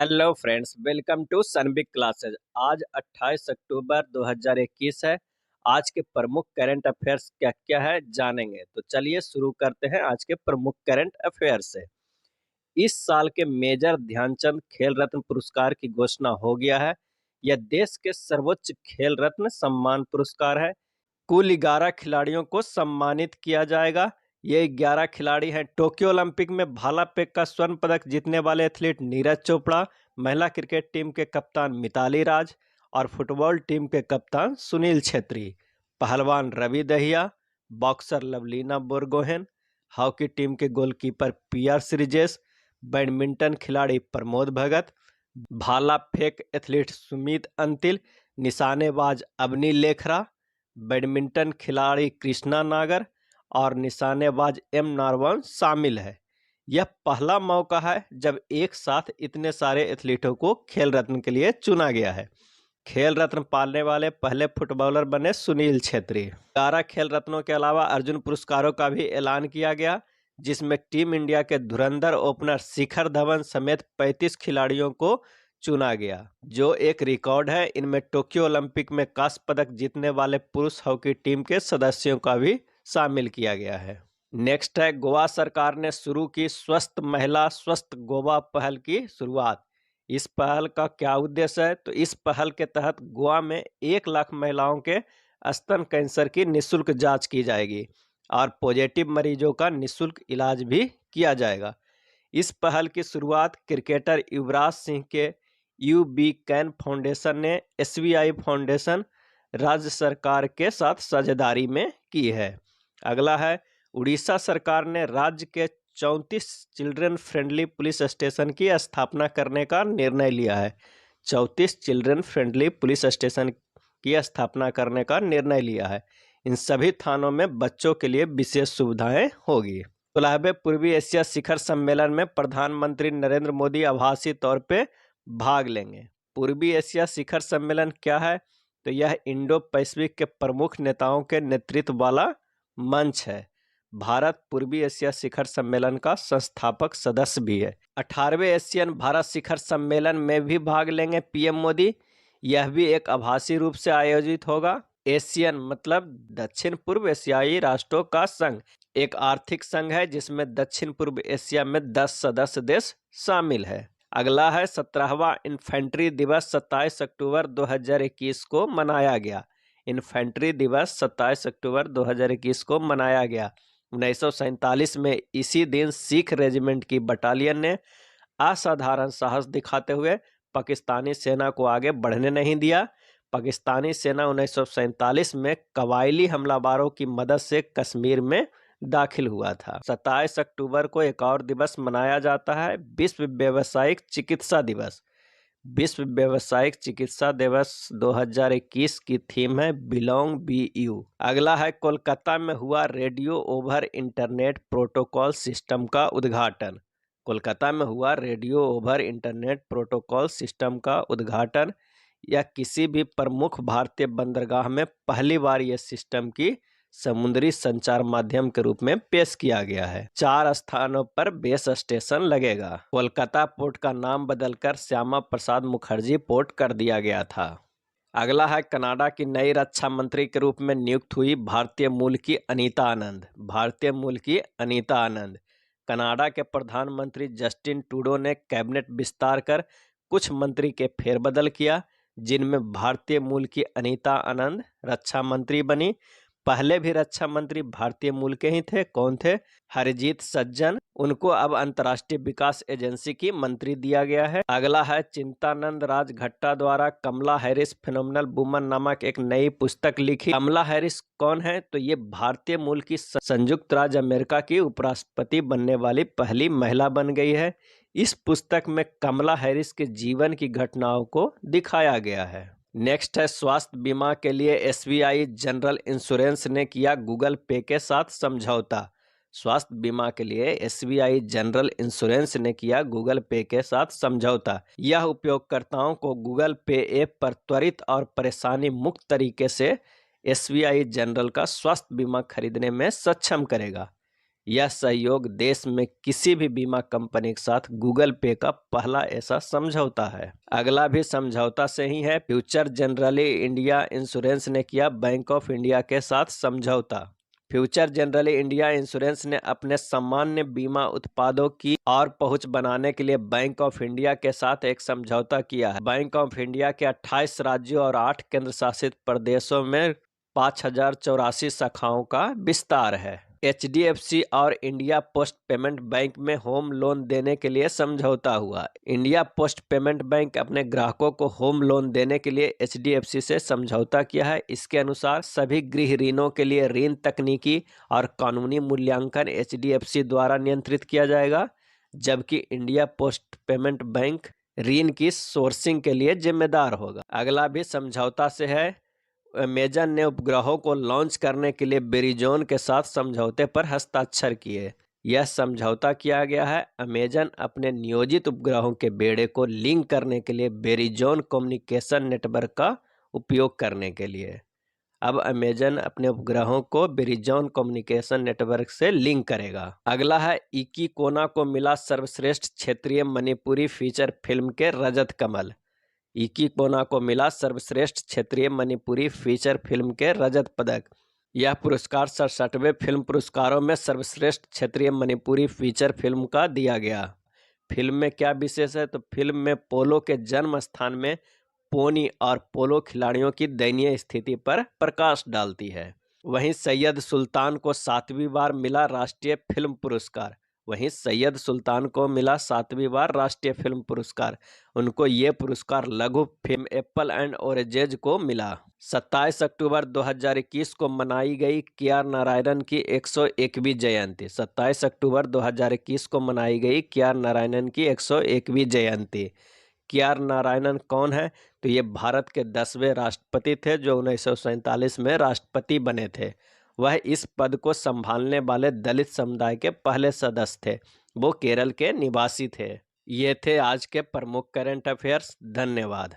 Hello friends, welcome to सनबिग classes. आज 28 अक्टूबर 2021 है। आज के प्रमुख करंट अफेयर्स क्या क्या है जानेंगे। तो चलिए शुरू करते हैं आज के प्रमुख करंट अफेयर्स से। इस साल के मेजर ध्यानचंद खेल रत्न पुरस्कार की घोषणा हो गया है। यह देश के सर्वोच्च खेल रत्न सम्मान पुरस्कार है। कुल 11 खिलाड़ियों को सम्मानित किया जाएगा। ये 11 खिलाड़ी हैं टोक्यो ओलंपिक में भाला फेंक का स्वर्ण पदक जीतने वाले एथलीट नीरज चोपड़ा, महिला क्रिकेट टीम के कप्तान मिताली राज और फुटबॉल टीम के कप्तान सुनील छेत्री, पहलवान Ravi Dahiya, boxer Lovlina Borgohain, hockey team के गोलकीपर पीआर श्रीजेश, बैडमिंटन खिलाड़ी प्रमोद भगत, भाला फेंक एथलीट सुमित अंतिल, निशानेबाज अवनी लेखरा, बैडमिंटन खिलाड़ी कृष्णा नागर और निशानेबाज एम नारवन शामिल है। यह पहला मौका है जब एक साथ इतने सारे एथलीटों को खेल रत्न के लिए चुना गया है। खेल रत्न पाने वाले पहले फुटबॉलर बने सुनील छेत्री। 11 खेल रत्नों के अलावा अर्जुन पुरस्कारों का भी ऐलान किया गया, जिसमें टीम इंडिया के धुरंधर ओपनर शिखर धवन समेत 35 खिलाड़ियों को चुना गया, जो एक रिकॉर्ड है। इनमें टोक्यो ओलंपिक में कांस्य पदक जीतने वाले पुरुष हॉकी टीम के सदस्यों का भी शामिल किया गया है। नेक्स्ट है, गोवा सरकार ने शुरू की स्वस्थ महिला स्वस्थ गोवा पहल की शुरुआत। इस पहल का क्या उद्देश्य है? तो इस पहल के तहत गोवा में 1 लाख महिलाओं के स्तन कैंसर की निःशुल्क जांच की जाएगी और पॉजिटिव मरीजों का निःशुल्क इलाज भी किया जाएगा। इस पहल की शुरुआत क्रिकेटर युवराज सिंह के यूबी कैन फाउंडेशन ने एसबीआई फाउंडेशन राज्य सरकार के साथ साझेदारी में की है। अगला है, उड़ीसा सरकार ने राज्य के 34 चिल्ड्रन फ्रेंडली पुलिस स्टेशन की स्थापना करने का निर्णय लिया है। 34 चिल्ड्रन फ्रेंडली पुलिस स्टेशन की स्थापना करने का निर्णय लिया है। इन सभी थानों में बच्चों के लिए विशेष सुविधाएं होगी। 16वें पूर्वी एशिया शिखर सम्मेलन में प्रधानमंत्री नरेंद्र मोदी आभासी तौर पे भाग लेंगे। पूर्वी एशिया शिखर सम्मेलन क्या है? तो यह इंडो पैसिफिक के प्रमुख नेताओं के नेतृत्व वाला मंच है। भारत पूर्वी एशिया शिखर सम्मेलन का संस्थापक सदस्य भी है। 18वें एशियन भारत शिखर सम्मेलन में भी भाग लेंगे पीएम मोदी। यह भी एक आभासी रूप से आयोजित होगा। एशियन मतलब दक्षिण पूर्व एशियाई राष्ट्रों का संघ, एक आर्थिक संघ है जिसमें दक्षिण पूर्व एशिया में 10 सदस्य देश शामिल है। अगला है, 17वां इन्फेंट्री दिवस 27 अक्टूबर 2021 को मनाया गया। इन्फेंट्री दिवस 27 अक्टूबर 2021 को मनाया गया। 1947 में इसी दिन सिख रेजिमेंट की बटालियन ने असाधारण साहस दिखाते हुए पाकिस्तानी सेना को आगे बढ़ने नहीं दिया। पाकिस्तानी सेना 1947 में कबायली हमलावरों की मदद से कश्मीर में दाखिल हुआ था। 27 अक्टूबर को एक और दिवस मनाया जाता है, विश्व व्यावसायिक चिकित्सा दिवस। विश्व व्यावसायिक चिकित्सा दिवस 2021 की थीम है बिलोंग बी यू। अगला है, कोलकाता में हुआ radio over internet protocol system का उद्घाटन। कोलकाता में हुआ radio over internet protocol system का उद्घाटन। यह किसी भी प्रमुख भारतीय बंदरगाह में पहली बार यह सिस्टम की समुद्री संचार माध्यम के रूप में पेश किया गया है। 4 स्थानों पर बेस स्टेशन लगेगा। कोलकाता पोर्ट का नाम बदलकर श्यामा प्रसाद मुखर्जी पोर्ट कर दिया गया था। अगला है, कनाडा की नई रक्षा मंत्री के रूप में नियुक्त हुई भारतीय मूल की अनीता आनंद। भारतीय मूल की अनीता आनंद। कनाडा के प्रधानमंत्री जस्टिन ट्रूडो ने कैबिनेट विस्तार कर कुछ मंत्री के फेरबदल किया, जिनमें भारतीय मूल की अनीता आनंद रक्षा मंत्री बनी। पहले भी रक्षा मंत्री भारतीय मूल के ही थे। कौन थे? हरजीत सज्जन। उनको अब अंतर्राष्ट्रीय विकास एजेंसी की मंत्री दिया गया है। अगला है, चिंतानंद राज घट्टा द्वारा कमला हैरिस फिनोमिनल वुमन नामक एक नई पुस्तक लिखी। कमला हैरिस कौन है? तो ये भारतीय मूल की संयुक्त राज्य अमेरिका की उपराष्ट्रपति बनने वाली पहली महिला बन गई है। इस पुस्तक में कमला हैरिस के जीवन की घटनाओं को दिखाया गया है। नेक्स्ट है, स्वास्थ्य बीमा के लिए एसबीआई जनरल इंश्योरेंस ने किया गूगल पे के साथ समझौता। स्वास्थ्य बीमा के लिए एसबीआई जनरल इंश्योरेंस ने किया गूगल पे के साथ समझौता। यह उपयोगकर्ताओं को गूगल पे ऐप पर त्वरित और परेशानी मुक्त तरीके से एसबीआई जनरल का स्वास्थ्य बीमा खरीदने में सक्षम करेगा। यह सहयोग देश में किसी भी बीमा कंपनी के साथ गूगल पे का पहला ऐसा समझौता है। अगला भी समझौता से ही है। फ्यूचर जनरली इंडिया इंश्योरेंस ने किया बैंक ऑफ इंडिया के साथ समझौता। फ्यूचर जनरली इंडिया इंश्योरेंस ने अपने सामान्य बीमा उत्पादों की और पहुंच बनाने के लिए बैंक ऑफ इंडिया के साथ एक समझौता किया है। बैंक ऑफ इंडिया के 28 राज्यों और 8 केंद्र शासित प्रदेशों में 5084 शाखाओं का विस्तार है। HDFC और इंडिया पोस्ट पेमेंट बैंक में होम लोन देने के लिए समझौता हुआ। इंडिया पोस्ट पेमेंट बैंक अपने ग्राहकों को होम लोन देने के लिए HDFC से समझौता किया है। इसके अनुसार सभी गृह ऋणों के लिए ऋण तकनीकी और कानूनी मूल्यांकन HDFC द्वारा नियंत्रित किया जाएगा, जबकि इंडिया पोस्ट पेमेंट बैंक ऋण की सोर्सिंग के लिए जिम्मेदार होगा। अगला भी समझौता से है। अमेजन ने उपग्रहों को लॉन्च करने के लिए वेरिजोन के साथ समझौते पर हस्ताक्षर किए। यह समझौता किया गया है अमेजन अपने नियोजित उपग्रहों के बेड़े को लिंक करने के लिए वेरिजोन कम्युनिकेशन नेटवर्क का उपयोग करने के लिए। अब अमेजन अपने उपग्रहों को वेरिजोन कम्युनिकेशन नेटवर्क से लिंक करेगा। अगला है इकी कोना को मिला सर्वश्रेष्ठ क्षेत्रीय मणिपुरी फीचर फिल्म के रजत कमल। इकी कोना को मिला सर्वश्रेष्ठ क्षेत्रीय मणिपुरी फीचर फिल्म के रजत पदक। यह पुरस्कार 67वें फिल्म पुरस्कारों में सर्वश्रेष्ठ क्षेत्रीय मणिपुरी फीचर फिल्म का दिया गया। फिल्म में क्या विशेष है, तो फिल्म में पोलो के जन्म स्थान में पोनी और पोलो खिलाड़ियों की दयनीय स्थिति पर प्रकाश डालती है। वहीं सैयद सुल्तान को 7वीं बार मिला राष्ट्रीय फिल्म पुरस्कार। उनको ये पुरस्कार लघु फिल्म एप्पल एंड ऑरेंजेज को मिला। 27 अक्टूबर 2021 को मनाई गई KR नारायणन की 101वीं जयंती। 27 अक्टूबर 2021 को मनाई गई KR नारायणन की 101वीं जयंती। KR नारायणन कौन है, तो ये भारत के 10वें राष्ट्रपति थे जो 1947 में राष्ट्रपति बने थे। वह इस पद को संभालने वाले दलित समुदाय के पहले सदस्य थे। वो केरल के निवासी थे। ये थे आज के प्रमुख करंट अफेयर्स। धन्यवाद।